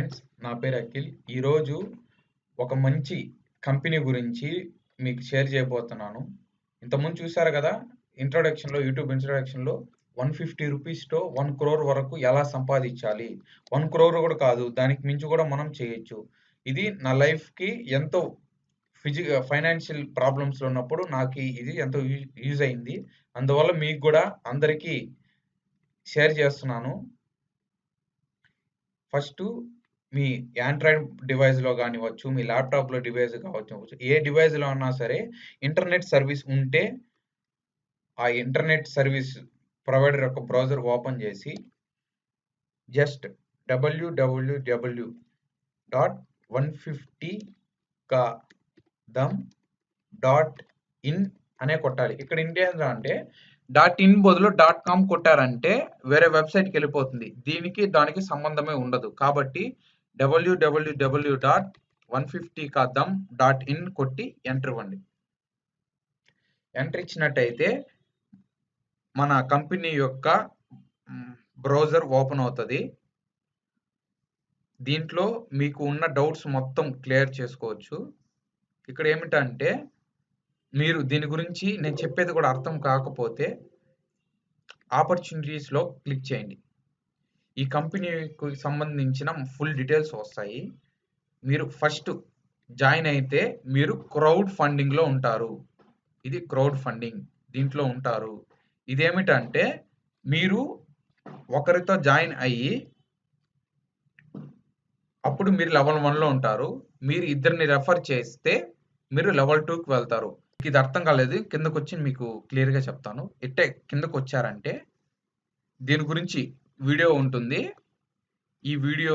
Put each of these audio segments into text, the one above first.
Friends, నా పేరు అఖిల్. ఈరోజు ఒక మంచి కంపెనీ గురించి మీకు షేర్ చేయబోతున్నాను. ఇంతకుముందు చూసారు కదా, యూట్యూబ్ ఇంట్రొడక్షన్లో 150 రూపీస్తో 1 crore వరకు ఎలా సంపాదించాలి, 1 crore కూడా కాదు, దానికి మించి కూడా మనం చేయొచ్చు. ఇది నా లైఫ్కి ఎంతో ఫైనాన్షియల్ ప్రాబ్లమ్స్లో ఉన్నప్పుడు నాకు ఇది ఎంతో యూజ్ అయింది. అందువల్ల మీకు కూడా అందరికీ షేర్ చేస్తున్నాను. ఫస్ట్ మీ ఆండ్రాయిడ్ డివైస్‌లో గానివ్వచ్చు, మీ ల్యాప్‌టాప్‌లో డివైస్ కావచ్చు, ఏ డివైస్‌లో అన్నా సరే ఇంటర్నెట్ సర్వీస్ ఉంటే, ఆ ఇంటర్నెట్ సర్వీస్ ప్రొవైడర్ యొక్క బ్రౌజర్ ఓపెన్ చేసి జస్ట్ www.150kadam.in అనే కొట్టాలి. ఇక్కడ ఏంటంటే అంటే .in బదులు .com కొట్టారంటే వేరే వెబ్‌సైట్‌కి వెళ్ళిపోతుంది. దీనికి దానికి సంబంధమే ఉండదు. కాబట్టి www.150kadam.in కొట్టి ఎంటర్ ఇవ్వండి. ఎంటర్ ఇచ్చినట్టయితే మన కంపెనీ యొక్క బ్రౌజర్ ఓపెన్ అవుతుంది. దీంట్లో మీకు ఉన్న డౌట్స్ మొత్తం క్లియర్ చేసుకోవచ్చు. ఇక్కడ ఏమిటంటే మీరు దీని గురించి నేను చెప్పేది కూడా అర్థం కాకపోతే ఆపర్చునిటీస్‌లో క్లిక్ చేయండి. ఈ కంపెనీకి సంబంధించిన ఫుల్ డీటెయిల్స్ వస్తాయి. మీరు ఫస్ట్ జాయిన్ అయితే మీరు క్రౌడ్ ఫండింగ్‌లో ఉంటారు. ఇది క్రౌడ్ ఫండింగ్, దీంట్లో ఉంటారు. ఇదేమిటంటే మీరు ఒకరితో జాయిన్ అయ్యి అప్పుడు మీరు లెవెల్ 1లో ఉంటారు. మీరు ఇద్దరిని రెఫర్ చేస్తే మీరు లెవెల్ 2కి వెళ్తారు. ఇది అర్థం కాలేదు, కిందకు వచ్చి మీకు క్లియర్గా చెప్తాను. ఇట్టే కిందకు వచ్చారంటే దీని గురించి వీడియో ఉంటుంది, ఈ వీడియో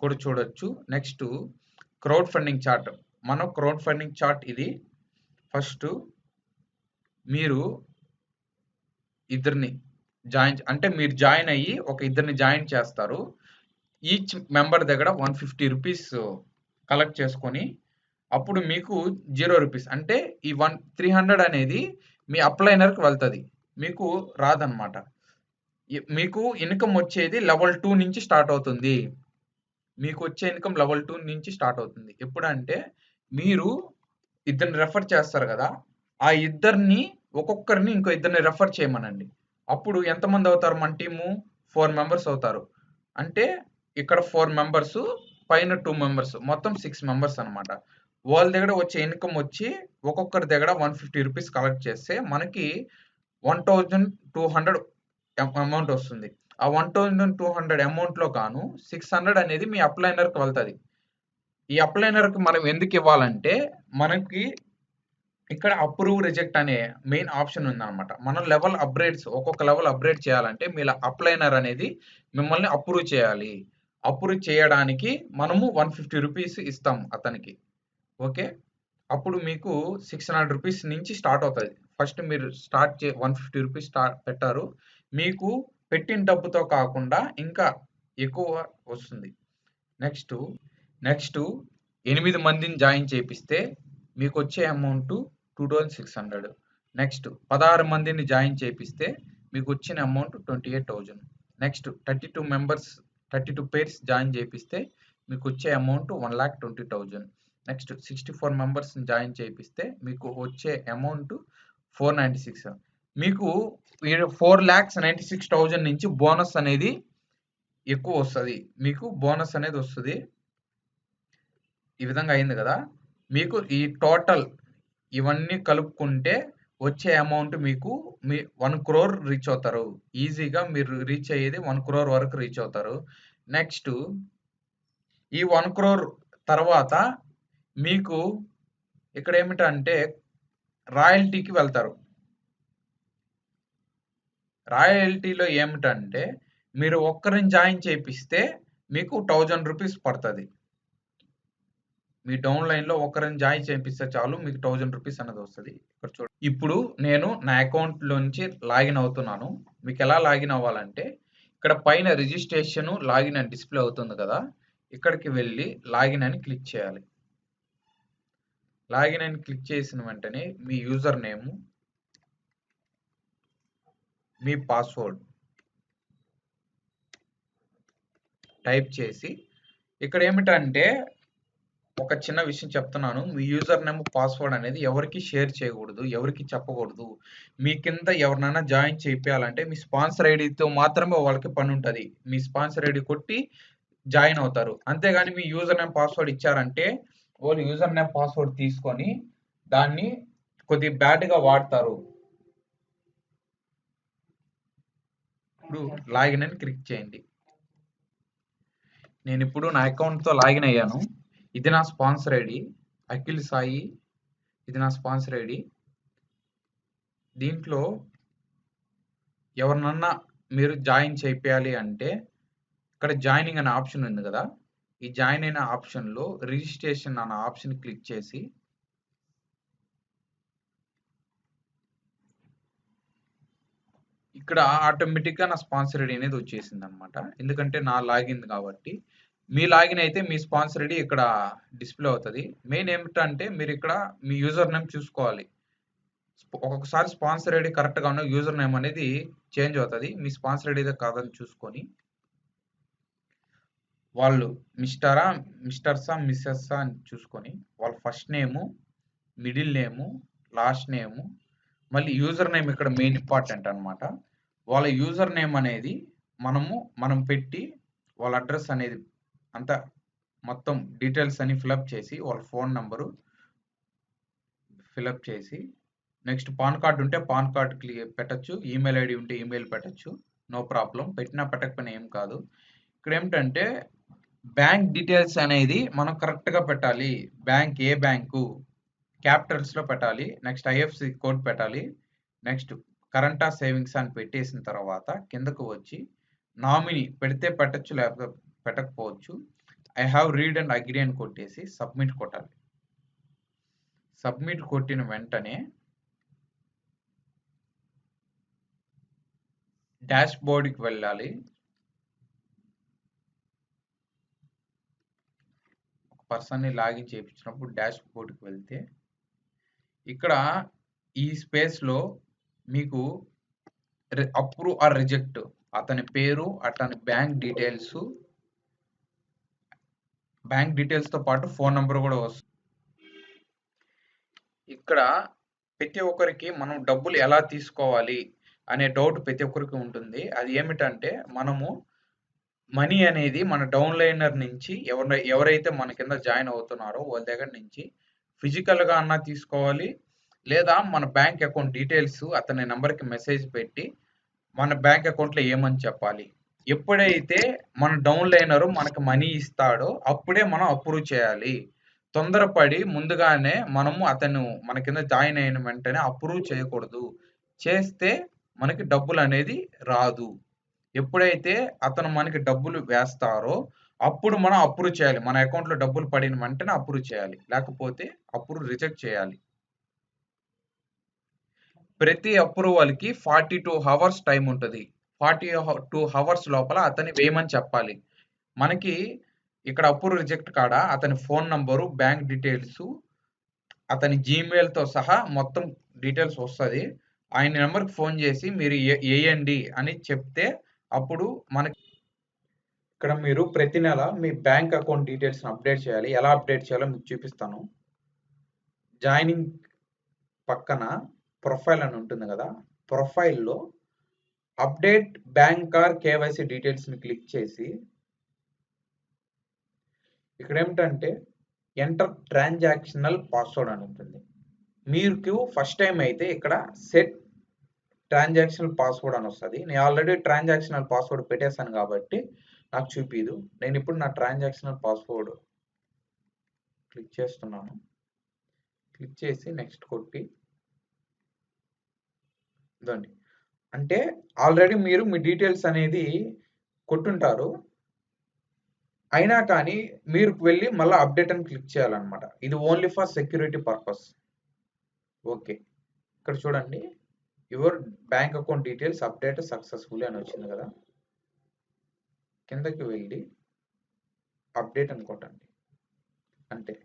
కూడా చూడొచ్చు. Next crowd funding chart. మనం క్రౌడ్ ఫండింగ్ చార్ట్ ఇది. ఫస్ట్ మీరు ఇద్దరిని మీరు జాయిన్ అయ్యి ఒక ఇద్దరిని జాయిన్ చేస్తారు. ఈచ్ మెంబర్ దగ్గర 150 రూపీస్ కలెక్ట్ చేసుకొని అప్పుడు మీకు 0 రూపీస్ అంటే ఈ 300 అనేది మీ అప్లైనర్కి వెళ్తుంది, మీకు రాదనమాట. మీకు ఇన్కమ్ వచ్చేది లెవెల్ 2 నుంచి స్టార్ట్ అవుతుంది. మీకు వచ్చే ఇన్కమ్ లెవెల్ 2 నుంచి స్టార్ట్ అవుతుంది. ఎప్పుడంటే మీరు ఇద్దరిని రెఫర్ చేస్తారు కదా, ఆ ఇద్దరిని ఒక్కొక్కరిని ఇంకో ఇద్దరిని రెఫర్ చేయమనండి. అప్పుడు ఎంతమంది అవుతారు? మన టీము 4 మెంబర్స్ అవుతారు. అంటే ఇక్కడ 4 మెంబర్స్, పైన 2 మెంబర్స్, మొత్తం 6 మెంబర్స్ అనమాట. వాళ్ళ దగ్గర వచ్చే ఇన్కమ్ వచ్చి ఒక్కొక్కరి దగ్గర 150 రూపీస్ కలెక్ట్ చేస్తే మనకి 1200 అమౌంట్ వస్తుంది. ఆ 1200 అమౌంట్లో గాను 600 అనేది మీ అప్లైనర్కి వెళ్తుంది. ఈ అప్లైనర్కి మనం ఎందుకు ఇవ్వాలంటే మనకి ఇక్కడ అప్రూవ్ రిజెక్ట్ అనే మెయిన్ ఆప్షన్ ఉందన్నమాట. మనం లెవెల్ అప్గ్రేడ్స్ ఒక్కొక్క లెవెల్ అప్గ్రేడ్ చేయాలంటే మీ అప్లైనర్ అనేది మిమ్మల్ని అప్రూవ్ చేయాలి. అప్రూవ్ చేయడానికి మనము 150 రూపీస్ ఇస్తాం అతనికి. ఓకే, అప్పుడు మీకు 600 రూపీస్ నుంచి స్టార్ట్ అవుతుంది. ఫస్ట్ మీరు 150 రూపీస్ పెట్టారు, మీకు పెట్టిన డబ్బుతో కాకుండా ఇంకా ఎక్కువ వస్తుంది. నెక్స్ట్ 8 మందిని జాయిన్ చేపిస్తే మీకు వచ్చే అమౌంట్ 2600. నెక్స్ట్ 16 మందిని జాయిన్ చేపిస్తే మీకు వచ్చిన అమౌంట్ 28,000. నెక్స్ట్ 32 పేర్స్ జాయిన్ చేపిస్తే మీకు వచ్చే అమౌంట్ 1,20,000. నెక్స్ట్ 64 మెంబర్స్ జాయిన్ చేపిస్తే మీకు వచ్చే అమౌంట్ 496. మీకు 4,96,000 నుంచి బోనస్ అనేది ఎక్కువ వస్తుంది. మీకు బోనస్ అనేది వస్తుంది. ఈ విధంగా అయింది కదా. మీకు ఈ టోటల్ ఇవన్నీ కలుపుకుంటే వచ్చే అమౌంట్ మీకు 1 crore రీచ్ అవుతారు. ఈజీగా మీరు రీచ్ అయ్యేది 1 crore వరకు రీచ్ అవుతారు. నెక్స్ట్ ఈ 1 crore తర్వాత మీకు ఇక్కడ ఏమిటంటే రాయల్టీకి వెళ్తారు. రాయల్టీలో ఏమిటంటే మీరు ఒక్కరిని జాయిన్ చేపిస్తే మీకు 1000 రూపీస్ పడుతుంది. మీ డౌన్ లైన్లో ఒకరిని జాయిన్ చేపిస్తే చాలు, మీకు 1000 రూపీస్ అనేది వస్తుంది. ఇక్కడ చూడండి, ఇప్పుడు నేను నా అకౌంట్లోంచి లాగిన్ అవుతున్నాను. మీకు ఎలా లాగిన్ అవ్వాలంటే ఇక్కడ పైన రిజిస్ట్రేషన్ లాగిన్ అని డిస్ప్లే అవుతుంది కదా, ఇక్కడికి వెళ్ళి లాగిన్ అని క్లిక్ చేయాలి. లాగిన్ అని క్లిక్ చేసిన వెంటనే మీ యూజర్ నేమ్, మీ పాస్వర్డ్ టైప్ చేసి ఇక్కడ ఏమిటంటే ఒక చిన్న విషయం చెప్తున్నాను. మీ యూజర్ నేమ్, పాస్వర్డ్ అనేది ఎవరికీ షేర్ చేయకూడదు. ఎవరికీ చెప్పకూడదు. మీ కింద ఎవరినైనా జాయిన్ చేపియాలంటే మీ స్పాన్సర్ ఐడితో మాత్రమే వాళ్ళకి పని ఉంటది. మీ స్పాన్సర్ ఐడి కొట్టి జాయిన్ అవుతారు. అంతేగాని మీ యూజర్ నేమ్, పాస్వర్డ్ ఇచ్చారంటే వాళ్ళు యూజర్ నేమ్, పాస్వర్డ్ తీసుకొని దాన్ని కొద్దిగా బ్యాడ్‌గా వాడతారు. ఇప్పుడు లాగిన్ అని క్లిక్ చేయండి. నేనిప్పుడు నా అకౌంట్‌తో లాగిన్ అయ్యాను. ఇది నా స్పాన్సర్ ఐడి అఖిల్ సాయి. ఇది నా స్పాన్సర్ ఐడి. దీంట్లో ఎవరినన్నా మీరు జాయిన్ చేపియాలి అంటే ఇక్కడ జాయినింగ్ అనే ఆప్షన్ ఉంది కదా! ఈ జాయిన్ అయిన ఆప్షన్‌లో రిజిస్ట్రేషన్ అనే ఆప్షన్ క్లిక్ చేసి ఇక్కడ ఆటోమేటిక్‌గా నా స్పాన్సర్ ఐడి అనేది వచ్చేసిందనమాట. ఎందుకంటే నా లాగిన్ కాబట్టి. మీ లాగిన్ అయితే మీ స్పాన్సర్ ఐడి ఇక్కడ డిస్‌ప్లే అవుతది. మెయిన్ ఏమిటంటే మీరిక్కడ మీ యూజర్ నేమ్ చూసుకోవాలి. ఒక్కొక్కసారి స్పాన్సర్ ఐడి కరెక్ట్‌గా ఉన్న యూజర్ నేమ్ అనేది చేంజ్ అవుతది. మీ స్పాన్సర్ ఐడి కాదని చూసుకొని వాళ్ళు మిస్టర్సా, మిసెస్సా అని చూసుకొని వాళ్ళ ఫస్ట్ నేము, మిడిల్ నేము, లాస్ట్ నేము, మళ్ళీ యూజర్ నేమ్ ఇక్కడ మెయిన్ ఇంపార్టెంట్ అన్నమాట. వాళ్ళ యూజర్ నేమ్ అనేది మనం పెట్టి వాళ్ళ అడ్రస్ అనేది అంతా మొత్తం డీటెయిల్స్ అన్ని ఫిలప్ చేసి వాళ్ళ ఫోన్ నంబరు ఫిలప్ చేసి నెక్స్ట్ పాన్ కార్డ్ ఉంటే పాన్ కార్డ్ పెట్టొచ్చు. ఈమెయిల్ ఐడి ఉంటే ఈమెయిల్ పెట్టొచ్చు. No problem. పెట్టినా పెట్టకపోయినా ఏం కాదు. ఇక్కడ ఏమిటంటే బ్యాంక్ డీటెయిల్స్ అనేది మనం కరెక్ట్‌గా పెట్టాలి. బ్యాంక్ ఏ బ్యాంకు క్యాపిటల్స్‌లో పెట్టాలి. నెక్స్ట్ ఐఎఫ్ఎస్‌సి కోడ్ పెట్టాలి. నెక్స్ట్ కరెంటా సేవింగ్స్ అని పెట్టేసిన తర్వాత కిందకు వచ్చి నామినీ పెడితే పెట్టొచ్చు లేకపోతే పెట్టకపోవచ్చు. I have read and agree అని కొట్టేసి సబ్మిట్ కొట్టాలి. సబ్మిట్ కొట్టిన వెంటనే డాష్ బోర్డ్‌కి వెళ్ళాలి. ఒక పర్సన్‌ని లాగిన్ చేపించినప్పుడు డాష్ బోర్డ్‌కి వెళ్తే ఇక్కడ ఈ స్పేస్‌లో మీకు అప్రూవ్ ఆర్ రిజెక్ట్ అతని పేరు, అతని బ్యాంక్ డీటెయిల్స్‌తో పాటు ఫోన్ నంబర్ కూడా వస్తుంది. ఇక్కడ ప్రతి ఒక్కరికి మనం డబ్బులు ఎలా తీసుకోవాలి అనే డౌట్ ప్రతి ఒక్కరికి ఉంటుంది. అది ఏమిటంటే మనము మనీ అనేది మన డౌన్‌లైనర్ నుంచి ఎవరైతే మన కింద జాయిన్ అవుతున్నారో వాళ్ళ దగ్గర నుంచి ఫిజికల్‌గా అన్నా తీసుకోవాలి. లేదా మన బ్యాంక్ అకౌంట్ డీటెయిల్స్ అతని నంబర్‌కి మెసేజ్ పెట్టి మన బ్యాంక్ అకౌంట్‌లో ఏమని చెప్పాలి. ఎప్పుడైతే మన డౌన్‌లైనరు మనకు మనీ ఇస్తాడో అప్పుడే మనం అప్రూవ్ చేయాలి. తొందరపడి ముందుగానే అతను మన కింద జాయిన్ అయిన వెంటనే అప్రూవ్ చేయకూడదు. చేస్తే మనకి డబ్బులనేది రాదు. ఎప్పుడైతే అతను మనకి డబ్బులు వేస్తారో అప్పుడు మనం అప్రూవ్ చేయాలి. మన అకౌంట్‌లో డబ్బులు పడిన వెంటనే అప్రూవ్ చేయాలి. లేకపోతే రిజెక్ట్ చేయాలి. ప్రతి అప్రూవల్‌కి 42 హవర్స్ టైమ్ ఉంటది. 42 హవర్స్ లోపల అతన్ని వేయమని చెప్పాలి. మనకి ఇక్కడ అప్రూవ్ రిజెక్ట్ కాడ అతని ఫోన్ నంబరు, బ్యాంక్ డీటెయిల్సు, అతని జీమెయిల్‌తో సహా మొత్తం డీటెయిల్స్ వస్తది. ఆయన నంబర్‌కి ఫోన్ చేసి మీరు ఎయండి అని చెప్తే అప్పుడు మనకి ఇక్కడ మీరు ప్రతి నెల మీ బ్యాంక్ అకౌంట్ డీటెయిల్స్‌ని అప్డేట్ చేయాలి. ఎలా అప్డేట్ చేయాలో మీకు చూపిస్తాను. జాయినింగ్ పక్కన ప్రొఫైల్ అని ఉంటుంది కదా! ప్రొఫైల్‌లో అప్డేట్ బ్యాంక్ ఆర్ కేవైసీ డీటెయిల్స్‌ని క్లిక్ చేసి ఇక్కడ ఏమిటంటే ఎంటర్ ట్రాన్సాక్షనల్ పాస్వర్డ్ అని ఉంటుంది. మీకు ఫస్ట్ టైం అయితే ఇక్కడ సెట్ ట్రాన్సాక్షనల్ పాస్వర్డ్ అని వస్తది. నేను ఆల్రెడీ ట్రాన్సాక్షనల్ పాస్వర్డ్ పెట్టేసాను కాబట్టి నాకు చూపియదు. నేను ఇప్పుడు నా ట్రాన్సాక్షనల్ పాస్వర్డ్ క్లిక్ చేస్తున్నాను. క్లిక్ చేసి నెక్స్ట్ కొట్టి ఇదండి. అంటే ఆల్రెడీ మీరు మీ డీటెయిల్స్ అనేది కొట్టుంటారు. అయినా కానీ మీరు వెళ్ళి మళ్ళా అప్డేట్ అని క్లిక్ చేయాలన్నమాట. ఇది only for security purpose. Okay. ఇక్కడ చూడండి. Your bank account details update successfully అని వచ్చింది కదా! కిందకి వెళ్ళి అప్డేట్ అని కొట్టండి. అంటే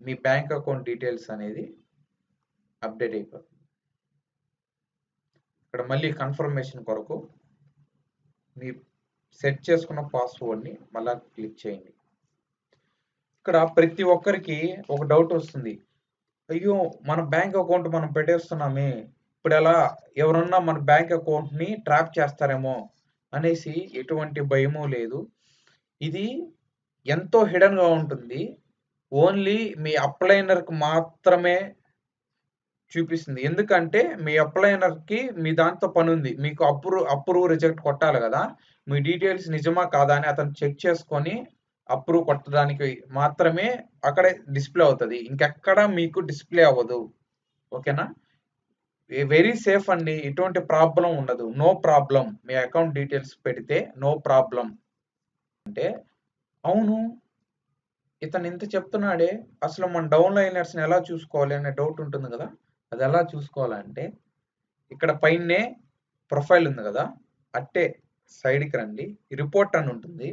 మీ బ్యాంక్ అకౌంట్ డీటెయిల్స్ అనేది అప్డేట్ అయిపోతుంది. ఇక్కడ మళ్ళీ కన్ఫర్మేషన్ కొరకు మీ సెట్ చేసుకున్న పాస్వర్డ్‌ని మళ్ళా క్లిక్ చేయండి. ఇక్కడ ప్రతి ఒక్కరికి ఒక డౌట్ వస్తుంది. అయ్యో! మన బ్యాంక్ అకౌంట్ మనం పెట్టేస్తున్నామే. ఇప్పుడెలా? ఎవరన్నా మన బ్యాంక్ అకౌంట్‌ని ట్రాప్ చేస్తారేమో అనేసి ఎటువంటి భయము లేదు. ఇది ఎంతో హిడెన్‌గా ఉంటుంది. ఓన్లీ మీ అప్లైనర్‌కి మాత్రమే చూపిస్తుంది. ఎందుకంటే మీ అప్లైనర్‌కి మీ దాంతో పనుంది. మీకు అప్రూవ్, రిజెక్ట్ కొట్టాలి గదా! మీ డీటెయిల్స్ నిజమా కాదా అని అతను చెక్ చేసుకొని అప్రూవ్ కొట్టడానికి మాత్రమే అక్కడే డిస్‌ప్లే అవుతది. ఇంకెక్కడ మీకు డిస్‌ప్లే అవ్వదు. ఓకేనా? వెరీ సేఫ్ అండి. ఎటువంటి ప్రాబ్లమ్ ఉండదు. No problem. మీ అకౌంట్ డీటెయిల్స్ పెడితే నో ప్రాబ్లమ్. అంటే అవును. ఇతను ఇంత చెప్తున్నాడే, అసలు మన డౌన్‌లైనర్స్‌ని ఎలా చూసుకోవాలి అనే డౌట్ ఉంటుంది గదా! అదెలా చూసుకోవాలంటే ఇక్కడ పైనే ప్రొఫైల్ ఉంది గదా! అట్టే సైడ్‌కి రండి. రిపోర్ట్ అని ఉంటుంది.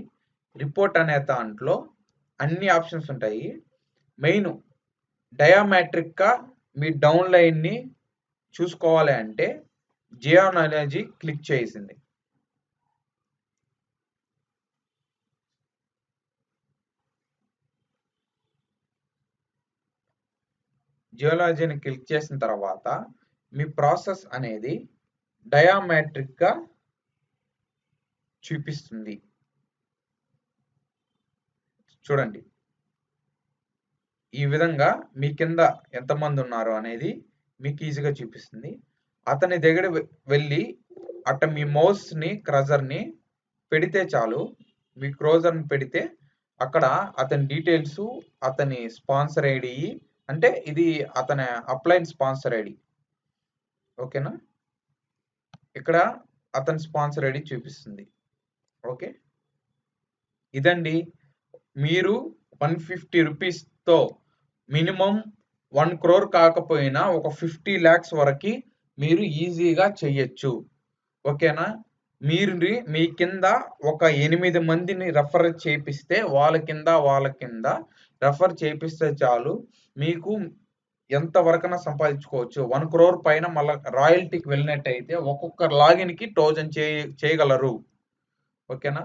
రిపోర్ట్ అనే దాంట్లో అన్ని ఆప్షన్స్ ఉంటాయి. మెయిన్ డయామెట్రిక్‌గా మీ డౌన్‌లైన్‌ని చూసుకోవాలి అంటే జియోనాలజీ క్లిక్ చేయాల్సింది. జియోలాజీని క్లిక్ చేసిన తర్వాత మీ ప్రాసెస్ అనేది డయామెట్రిక్‌గా చూపిస్తుంది. చూడండి. ఈ విధంగా మీ కింద ఎంతమంది ఉన్నారు అనేది మీకు ఈజీగా చూపిస్తుంది. అతని దగ్గర వెళ్ళి అట్ట మీ మౌస్‌ని కర్సర్‌ని పెడితే చాలు. మీ క్రోజర్‌ని పెడితే అక్కడ అతని డీటెయిల్సు, అతని స్పాన్సర్ ఐడీ అంటే ఇది అతని అప్లైన్ స్పాన్సర్ ఐడీ. ఓకేనా? ఇక్కడ అతని స్పాన్సర్ ఐడీ చూపిస్తుంది. ఓకే. ఇదండి. మీరు 150 రూపీస్‌తో మినిమమ్ 1 క్రోర్ కాకపోయినా ఒక 50 లాక్స్ వరకి మీరు ఈజీగా చెయ్యొచ్చు. ఓకేనా? మీ కింద ఒక 8 మందిని రెఫర్ చేపిస్తే వాళ్ళ కింద రెఫర్ చేపిస్తే చాలు. మీకు ఎంత వరకైనా సంపాదించుకోవచ్చు. 1 క్రోర్ పైన మళ్ళా రాయల్టీకి వెళ్ళినట్టయితే ఒక్కొక్క లాగిన్‌కి 1000 చేయగలరు. ఓకేనా?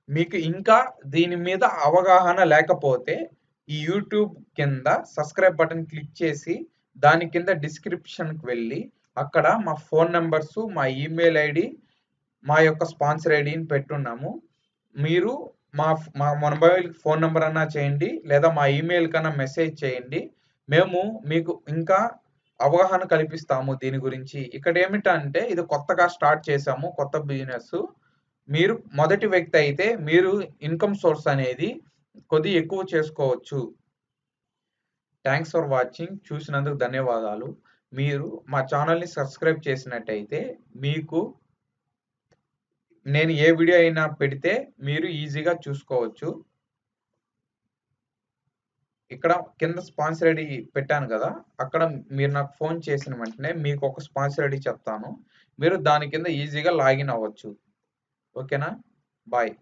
మీకు ఇంకా దీని మీద అవగాహన లేకపోతే ఈ యూట్యూబ్ కింద సబ్స్క్రైబ్ బటన్ క్లిక్ చేసి దాని కింద డిస్క్రిప్షన్‌కి వెళ్ళి అక్కడ మా ఫోన్ నంబర్సు, మా ఈమెయిల్ ఐడీ, మా యొక్క స్పాన్సర్ ఐడీని పెట్టున్నాము. మీరు మా మొబైల్ ఫోన్ నంబర్ అన్నా చేయండి లేదా మా ఈమెయిల్ కన్నా మెసేజ్ చేయండి. మేము మీకు ఇంకా అవగాహన కల్పిస్తాము దీని గురించి. ఇక్కడ ఏమిటంటే ఇది కొత్తగా స్టార్ట్ చేశాము. కొత్త బిజినెస్. మీరు మొదటి వ్యక్తి అయితే మీరు ఇన్‌కమ్ సోర్స్ అనేది కొద్దిగా ఎక్కువ చేసుకోవచ్చు. Thanks for watching. చూసినందుకు ధన్యవాదాలు. మీరు మా ఛానెల్‌ని సబ్స్క్రైబ్ చేసినట్టయితే మీకు నేను ఏ వీడియో అయినా పెడితే మీరు ఈజీగా చూసుకోవచ్చు. ఇక్కడ కింద స్పాన్సర్ ఐడీ పెట్టాను గదా! అక్కడ మీరు నాకు ఫోన్ చేసిన వెంటనే మీకు ఒక స్పాన్సర్ ఐడీ చెప్తాను. మీరు దాని కింద ఈజీగా లాగిన్ అవ్వచ్చు. ఓకేనా? బాయ్.